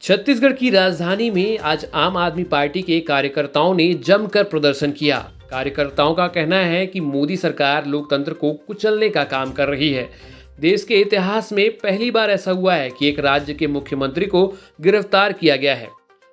छत्तीसगढ़ की राजधानी में आज आम आदमी पार्टी के कार्यकर्ताओं ने जमकर प्रदर्शन किया। कार्यकर्ताओं का कहना है कि मोदी सरकार लोकतंत्र को कुचलने का काम कर रही है। देश के इतिहास में पहली बार ऐसा हुआ है कि एक राज्य के मुख्यमंत्री को गिरफ्तार किया गया है।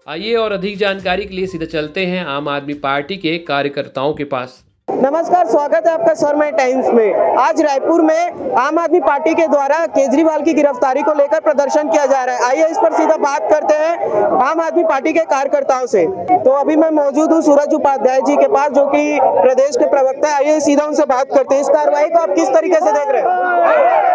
आइए और अधिक जानकारी के लिए सीधे चलते हैं आम आदमी पार्टी के कार्यकर्ताओं के पास। नमस्कार, स्वागत है आपका स्वरमय टाइम्स में। आज रायपुर में आम आदमी पार्टी के द्वारा केजरीवाल की गिरफ्तारी को लेकर प्रदर्शन किया जा रहा है। आइए इस पर सीधा बात करते हैं आम आदमी पार्टी के कार्यकर्ताओं से। तो अभी मैं मौजूद हूँ सूरज उपाध्याय जी के पास, जो कि प्रदेश के प्रवक्ता है। आइए सीधा उनसे बात करते हैं। इस कार्रवाई को आप किस तरीके से देख रहे हैं?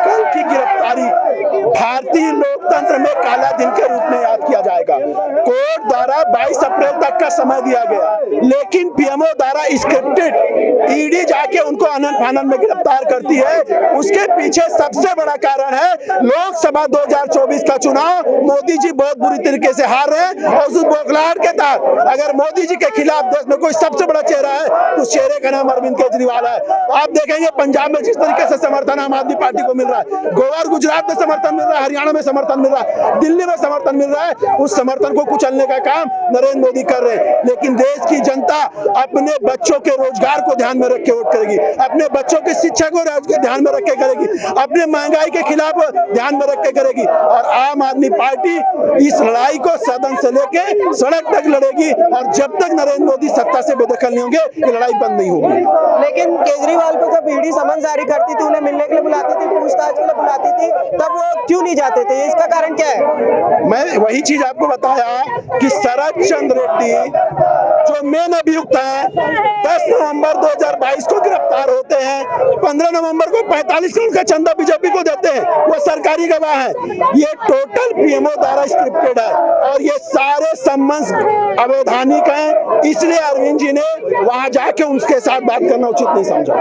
कल की गिरफ्तारी भारतीय लोकतंत्र में काला दिन के रूप में याद किया जाएगा। कोर्ट द्वारा 22 अप्रैल तक का समय दिया गया, लेकिन पीएमओ द्वारा स्क्रिप्टेड ईडी जाके उनको आनन फानन में गिरफ्तार करती है। उसके पीछे सबसे बड़ा कारण है लोकसभा 2024 का चुनाव। मोदी जी बहुत बुरी तरीके से हार रहे हैं और उस बौखलाहट के तहत अगर मोदी जी के खिलाफ देश में कोई सबसे बड़ा चेहरा है तो उस चेहरे का नाम अरविंद केजरीवाल है। आप देखेंगे पंजाब में जिस तरीके से समर्थन आम आदमी पार्टी को मिल रहा है, गोवा और गुजरात में समर्थन मिल रहा है, हरियाणा में समर्थन मिल रहा है, दिल्ली में समर्थन मिल रहा है। उस समर्थन को कुचलने का काम नरेंद्र मोदी कर रहे हैं। लेकिन देश की जनता अपने बच्चों के रोजगार को ध्यान में रख के वोट करेगी, अपने बच्चों की शिक्षा को ध्यान में रख के करेगी, अपने महंगाई के खिलाफ ध्यान में रख के करेगी। और आम आदमी पार्टी इस लड़ाई को सदन से लेके सड़क तक लड़ेगी और जब तक नरेंद्र मोदी सत्ता से बेदखल नहीं होंगे ये लड़ाई बंद नहीं होगी। लेकिन केजरीवाल को जब ईडी समन जारी करती थी, उन्हें मिलने के लिए बुलाती थी, पूछताछ के लिए बुलाती थी, तब वो क्यों नहीं जाते थे? इसका कारण क्या है? मैं वही चीज आपको बताया कि शरद चंद्र रेड्डी जो मेन अभियुक्त है 10 नवंबर 2022 को गिरफ्तार होते हैं। 15 नवंबर को 45 करोड़ का चंदा बीजेपी को देते हैं, वो सरकारी गवाह है। ये टोटल पीएमओ द्वारा स्क्रिप्टेड है और ये सारे संबंध अवैधानिक हैं। इसलिए अरविंद जी ने वहां जाके उनके साथ बात करना उचित नहीं समझा।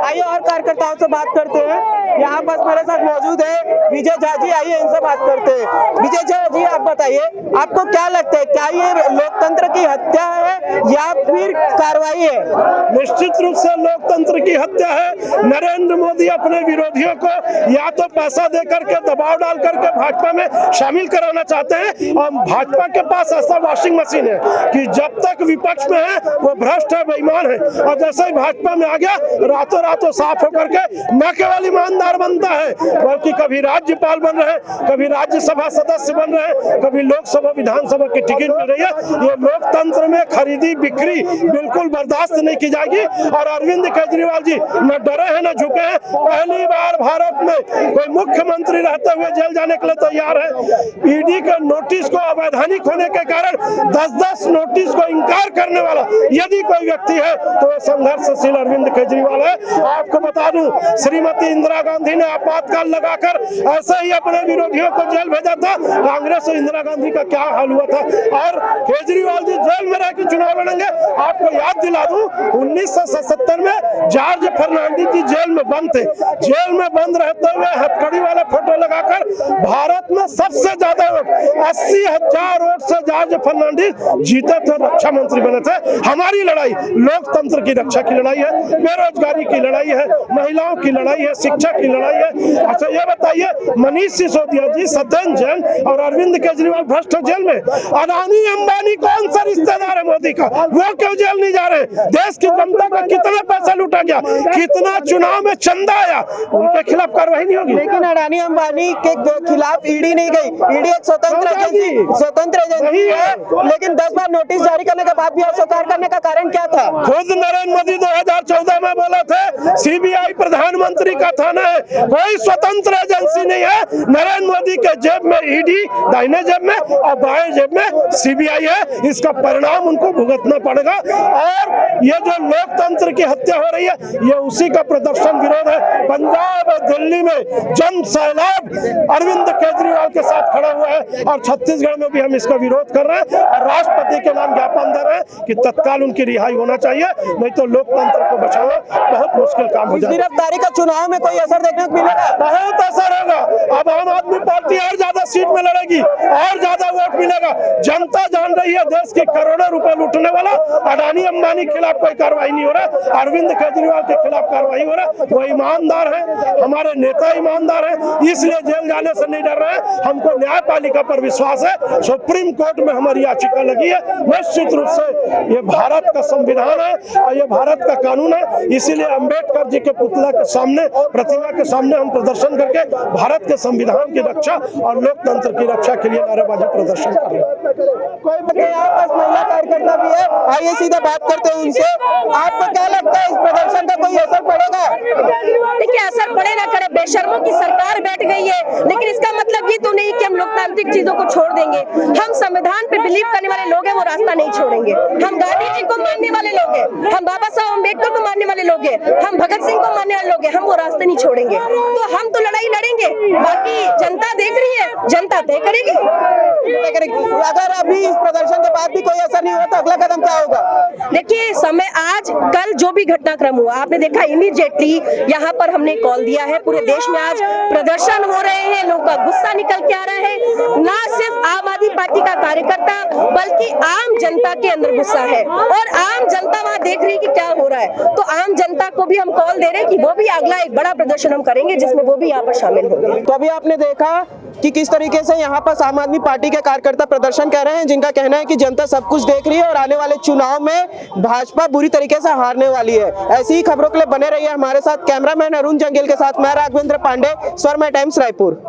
आइए और कार्यकर्ताओं से बात करते हैं। यहाँ पास मेरे साथ मौजूद है विजय झा जी। आइए इनसे बात करते हैं। विजय झा जी, आप बताइए, आपको क्या लगता है, क्या ये लोकतंत्र की हत्या है या फिर कार्रवाई है? निश्चित रूप से लोकतंत्र की हत्या है। नरेंद्र मोदी अपने विरोधियों को या तो पैसा दे करके दबाव डाल करके भाजपा में शामिल कराना चाहते हैं और भाजपा के पास ऐसा वॉशिंग मशीन है कि जब तक विपक्ष में है वो भ्रष्ट है, बेईमान है, और जैसे ही भाजपा में आ गया रातों रातों साफ होकर के न केवल ईमानदार बनता है बल्कि कभी राज्यपाल बन रहे हैं, कभी राज्यसभा सदस्य बन रहे हैं, कभी लोकसभा विधानसभा की टिकट मिल रही है। ये लोकतंत्र में खरीदी बिक्री बिल्कुल बर्दाश्त नहीं की जाएगी। और अरविंद केजरीवाल जी न डरे हैं न झुके हैं। पहली बार भारत में कोई मुख्यमंत्री रहते हुए जेल जाने के लिए तैयार है। ईडी के नोटिस को अवैधानिक होने के कारण 10-10 नोटिस को इंकार करने वाला यदि कोई व्यक्ति है तो संघर्षशील अरविंद केजरीवाल है। आपको बता दूं, श्रीमती इंदिरा गांधी ने आपातकाल लगाकर ऐसे ही अपने विरोधियों को जेल भेजा था। कांग्रेस और इंदिरा गांधी का क्या हाल हुआ था। और केजरीवाल जी जेल में रह के चुनाव लड़ेंगे। आपको याद दिला दूं, 1977 में जॉर्ज फर्नांडिस जी जेल में बंद थे। जेल में बंद रहते हुए हथकड़ी वाला फोटो लगाकर भारत में सबसे ज्यादा वोट 80,000 वोट से जॉर्ज फर्नांडिस जीते थे, रक्षा मंत्री बने थे। हमारी लड़ाई लोकतंत्र की रक्षा की लड़ाई है, बेरोजगारी की लड़ाई है, महिलाओं की लड़ाई है, शिक्षा की लड़ाई है। अच्छा ये बताइए, मनीष सिसोदिया जी, सत्येंद्र जैन और अरविंद केजरीवाल भ्रष्ट जेल में। अडानी अंबानी कौन सा रिश्तेदार है मोदी का, वो क्यों जेल नहीं जा रहे? देश की जनता का कितना पैसा लूटा गया, कितना चुनाव में चंदा आया, उनके खिलाफ कार्रवाई नहीं होगी। लेकिन अडानी अंबानी के खिलाफ ईडी नहीं गई। ईडी एक स्वतंत्र एजेंसी है, लेकिन 10 बार नोटिस जारी करने के बाद भी अस्वीकार करने का कारण क्या था? खुद नरेंद्र मोदी 2014 में बोले थे सीबीआई प्रधानमंत्री का थाना है, कोई स्वतंत्र एजेंसी नहीं है। नरेंद्र मोदी के जेब में ईडी दाहिने जेब में और बाएं जेब में सीबीआई है। इसका परिणाम उनको भुगतना पड़ेगा। और ये जो लोकतंत्र की हत्या हो रही है ये उसी का प्रदर्शन विरोध है। पंजाब और दिल्ली में जन सैलाब अरविंद केजरीवाल के साथ खड़ा हुआ है और छत्तीसगढ़ में भी हम इसका विरोध कर रहे हैं और राष्ट्रपति के नाम ज्ञापन दे रहे हैं कि तत्काल उनकी रिहाई होना चाहिए, नहीं तो लोकतंत्र को बचाना बहुत मुश्किल काम हो जाएगा। गिरफ्तारी का चुनाव में कोई असर देखने को मिलेगा? बहुत असर होगा। अब आम आदमी पार्टी और ज्यादा सीट में लड़ेगी और ज्यादा वोट मिलेगा। जनता जान रही है देश के करोड़ों रुपए लूटने वाला अडानी अंबानी के खिलाफ कोई कार्रवाई नहीं हो रहा, अरविंद केजरीवाल के खिलाफ कार्रवाई हो रहा है। वो ईमानदार है, हमारे नेता ईमानदार है, इसलिए जेल जाने से नहीं डर रहे हैं। हमको न्यायपालिका पर विश्वास है। सुप्रीम कोर्ट में हमारी याचिका लगी है। निश्चित रूप से ये भारत का संविधान है और ये भारत का कानून है, इसीलिए अंबेडकर जी के पुतला के सामने, प्रतिमा के सामने हम प्रदर्शन करके भारत के संविधान की रक्षा और लोकतंत्र की रक्षा के लिए नारेबाजी प्रदर्शन कर रहे हैं। कोई महिला कार्यकर्ता भी है, आइए सीधा बात करते हैं उनसे। आपको क्या लगता है इस प्रदर्शन का कोई असर पड़ेगा? देखिए, असर पड़े ना करे, बेशर्मों की सरकार बैठ गई है, लेकिन इसका मतलब ये तो नहीं कि हम लोकतांत्रिक चीजों को छोड़ देंगे। हम संविधान पे बिलीव करने वाले लोग हैं, वो रास्ता नहीं छोड़ेंगे। हम गांधी जी को मानने वाले लोग हैं, हम बाबा साहब अम्बेडकर को मानने वाले लोग हैं, हम भगत सिंह को मानने वाले लोग हैं, हम वो रास्ते नहीं छोड़ेंगे। तो हम तो लड़ाई लड़ेंगे, बाकी जनता देख रही है, जनता तय करेगी। अगर अभी इस प्रदर्शन के बाद भी कोई असर नहीं हुआ तो अगला कदम क्या होगा? देखिए, समय आज कल जो भी घटनाक्रम हुआ आपने देखा, इमीडिएटली यहाँ पर हमने कॉल दिया है। पूरे देश में आज प्रदर्शन हो रहे हैं, लोगों का गुस्सा निकल के आ रहा है। ना सिर्फ आम आदमी पार्टी का कार्यकर्ता बल्कि आम जनता के अंदर गुस्सा है, और आम जनता वहाँ देख रही है कि क्या हो रहा है। तो आम जनता को भी हम कॉल दे रहे हैं कि वो भी अगला एक बड़ा प्रदर्शन हम करेंगे, जिसमें वो भी यहाँ पर शामिल होंगे। तो अभी आपने देखा कि किस तरीके से यहाँ पर आम आदमी पार्टी के कार्यकर्ता प्रदर्शन कर रहे हैं, जिनका कहना है कि जनता सब कुछ देख रही है और आने वाले चुनाव में भाजपा बुरी तरीके से हारने वाली है। ऐसी ही खबरों के लिए बने रहिए हमारे साथ। कैमरामैन अरुण जंगेल के साथ मैं राघवेंद्र पांडे, स्वरमय टाइम्स रायपुर।